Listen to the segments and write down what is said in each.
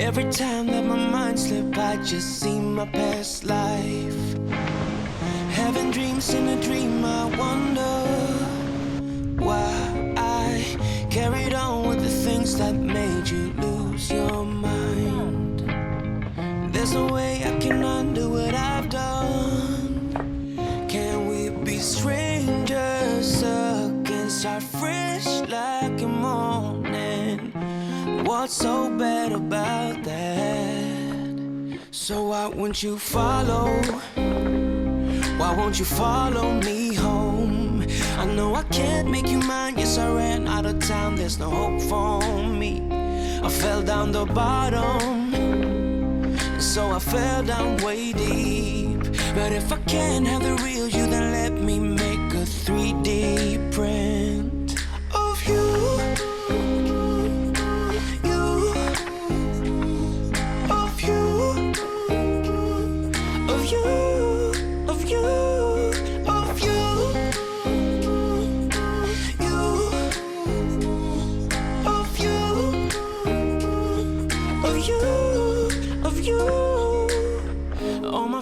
Every time that my mind slips, I just see my past life. Having dreams in a dream, I wonder why I carried on with the things that made you lose your mind. There's no way I can undo what I've done. Can we be strangers again? Start fresh like a morning. What's so bad about that? So why won't you follow? Why won't you follow me home? I know I can't make you mine. Yes, I ran out of time. There's no hope for me. I fell down the bottom, so I fell down way deep. But if I can't have the real you, then let me make a 3D print of you.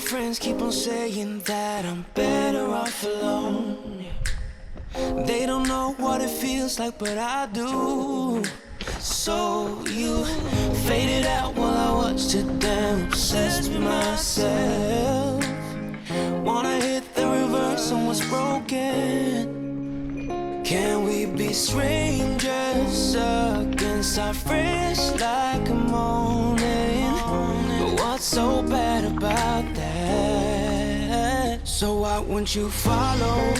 Friends keep on saying that I'm better off alone. They don't know what it feels like, but I do. So you faded out while I watched it, damn obsessed with myself. Wanna hit the reverse on what's broken. Can we be strangers again? Start fresh like a morning. But what's so bad about that? So why won't you follow?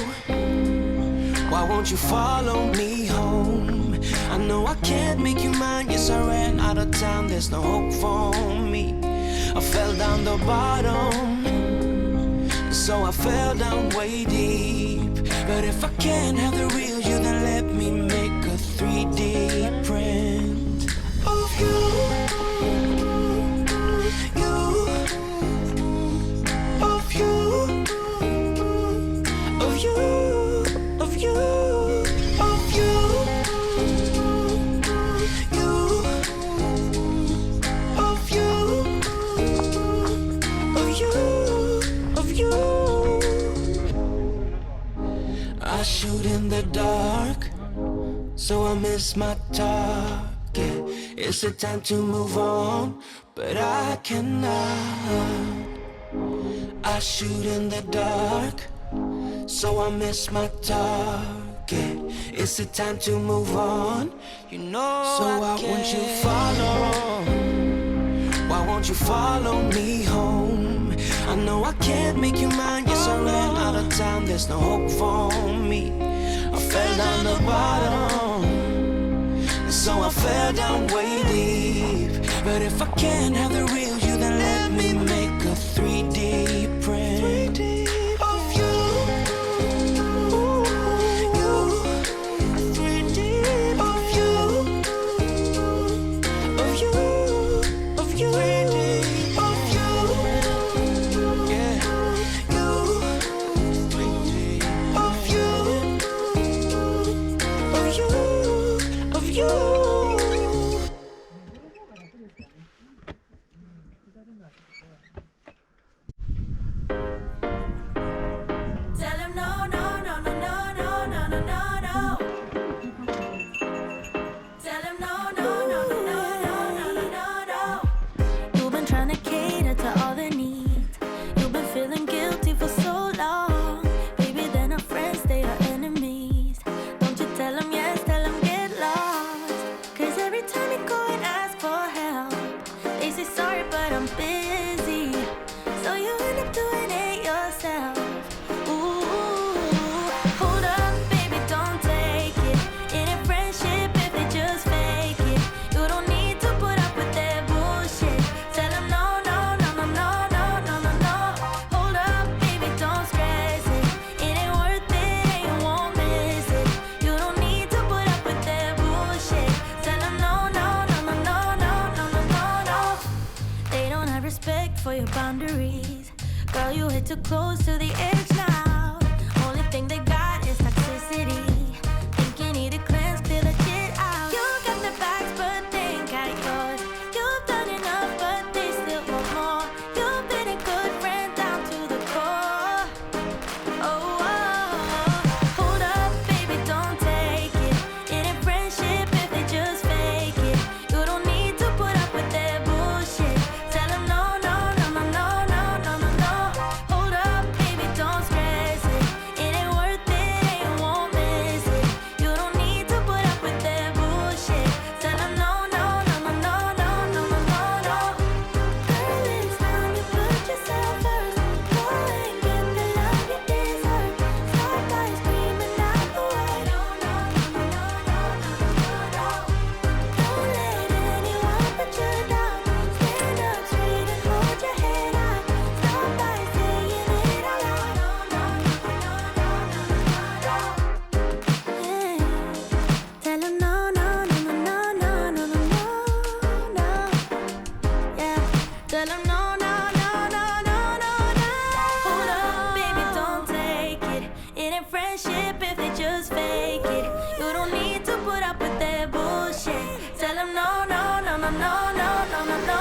Why won't you follow me home? I know I can't make you mine. Yes, I ran out of time. There's no hope for me. I fell down the bottom, so I fell down way deep. But if I can't have the real you, then let me make a 3D print of you. Shoot in the dark, so I miss my target. It's the time to move on, but I cannot. I shoot in the dark, so I miss my target. It's the time to move on, you know. So why won't you follow? Why won't you follow me home? I know I can't make you mine. Yes, I ran out of time. There's no hope for me. I fell down the bottom, so I fell down way deep. But if I can't have the real you, then let me make a 3D print of you. Too close to the edge now. Only thing they got is toxicity. Think you need a cleanse, clear the shit out. You got the bags, but they ain't got yours. You've done enough. Tell them no, no, no, no, no, no, no. Hold up, baby, don't take it. It ain't friendship if they just fake it. You don't need to put up with their bullshit. Tell them no, no, no, no, no, no, no, no, no.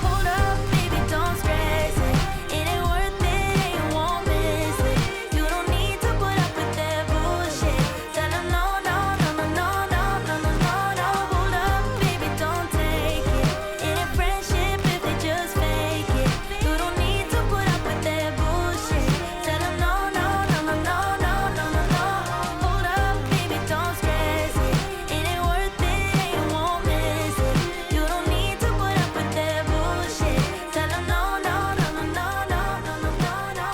Hold up, baby, don't stress it. It ain't worth it and you won't miss it. You don't need to put up with their bullshit. Tell them no, no, no, no, no, no, no, no, no, no. Hold up, baby, don't take it. It ain't friendship if they just fake it. You don't need to put up with their bullshit. Tell them no, no, no, no, no, no, no, no, no. Hold up, baby, don't stress it. It ain't worth it and you won't miss it. You don't need to put up with their bullshit. Tell them no, no, no, no, no, no, no, no, no, no.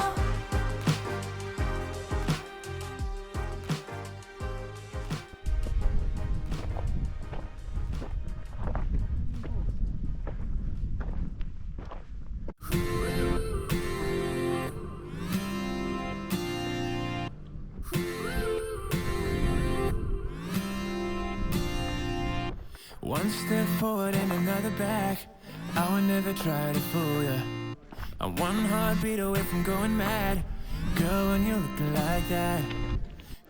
One step forward and another back. I would never try to fool ya. I'm one heartbeat away from going mad. Girl, when you're looking like that,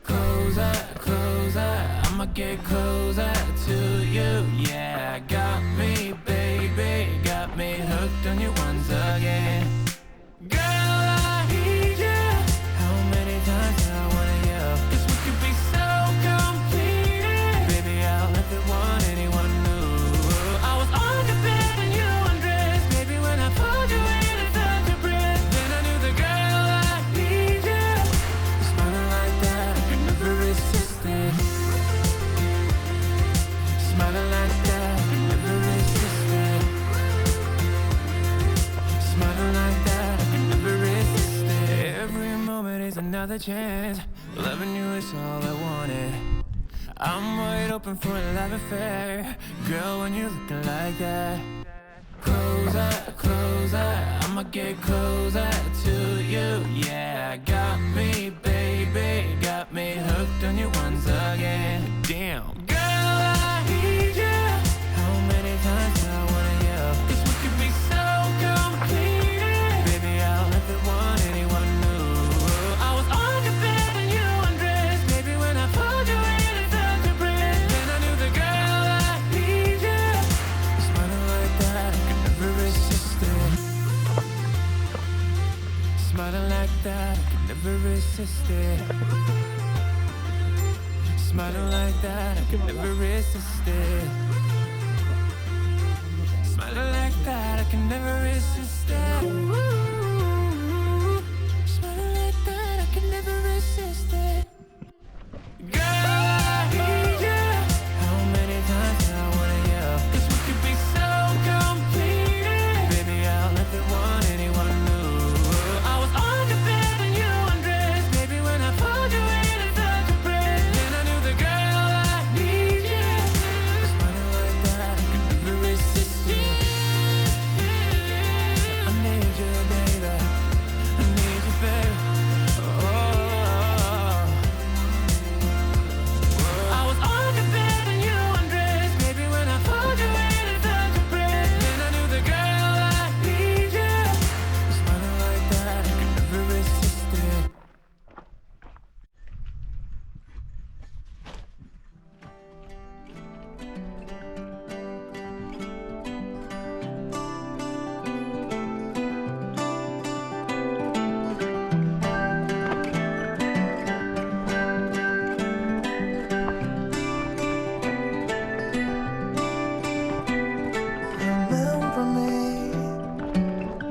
closer, closer, I'ma get closer to you. Yeah, got me, baby, got me hooked on you once again. Girl, I need you. How many times do I wanna yell? 'Cause we could be so complete. Baby, I'll never want anyone new. I was on the bed and you undressed. Baby, when I pulled you in and felt your breath, then I knew the girl I need you. Smiling like that, I could never resist it. Smiling like that, I could never resist it. Smiling like that, I could never resist it. Every moment is another chance. Loving you is all I wanted. I'm wide open for a love affair. Girl, when you're looking like that, closer, closer, I'ma get closer to you. Yeah, got me, baby, got me hooked on you once again. Damn, girl, I need you. How many times do I wanna yell? 'Cause we could be so complete. Baby, I'll never want anyone new. I was on the bed and you undressed. Baby, when I pulled you in and felt your breath, then I knew the girl I need you. Smiling like that, I could never resist it. Smiling like that, I could never resist it. Smiling like that, I could never resist it. Smiling like that, I can never resist it. Smiling like that, I can never resist it. Girl, I need you. How many times do I wanna yell? 'Cause we could be so complete. Baby, I'll never want anyone new. I was on the bed and you undressed. Baby, when I pulled you in and felt your breath, then I knew the girl I need you. Smiling like that, I could never resist it. I need you, baby. I need you, baby. Oh. I was on the bed and you undressed. Baby, when I pulled you in and felt your breath, then I knew the girl I need you. Smiling like that, I could never resist it. Remember me,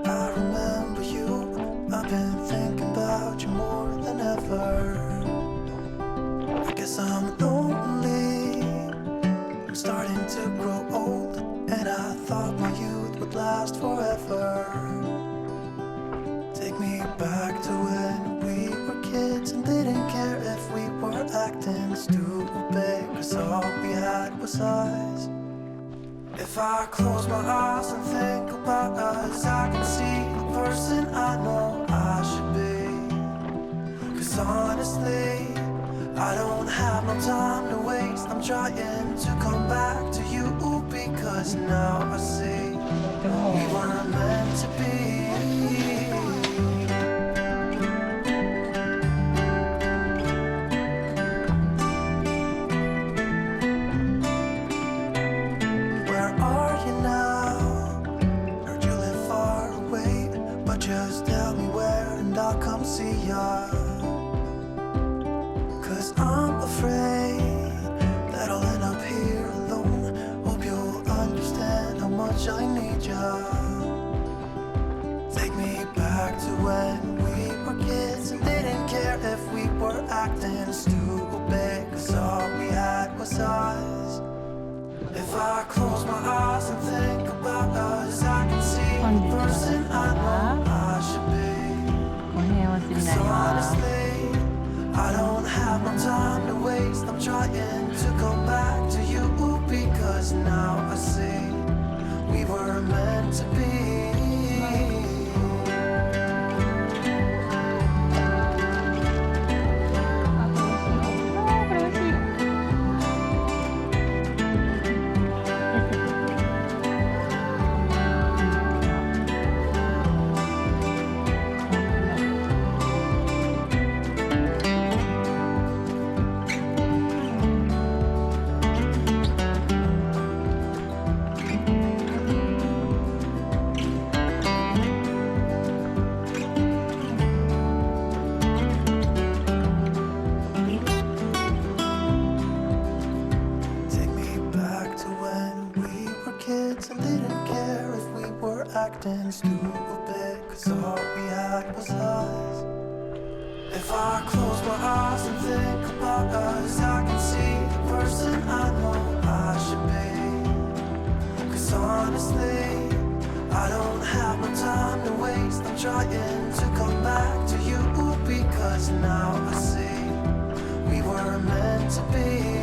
I remember you. I've been thinking about you more than ever. I guess I'm lonely, I'm starting to grow old, and I thought my youth would last forever. Take me back to when we were kids and didn't care if we were acting stupid, 'cause all we had was us. If I close my eyes and think about us, I can see the person I know I should be. 'Cause honestly, I don't have no time to waste. I'm trying to come back to you because now I see we weren't meant much I need you. Take me back to when we were kids and didn't care if we were acting stupid, 'cause all we had was us. If I close my eyes and think about us, I can see the person I know I should be. この辺はになり 'Cause ます。 honestly, I don't have no time to waste. I'm trying to go back to you because now I see we were meant to be. And didn't care if we were acting stupid, 'cause all we had was us. If I close my eyes and think about us, I can see the person I know I should be. 'Cause honestly, I don't have no time to waste. I'm trying to come back to you because now I see we were meant to be.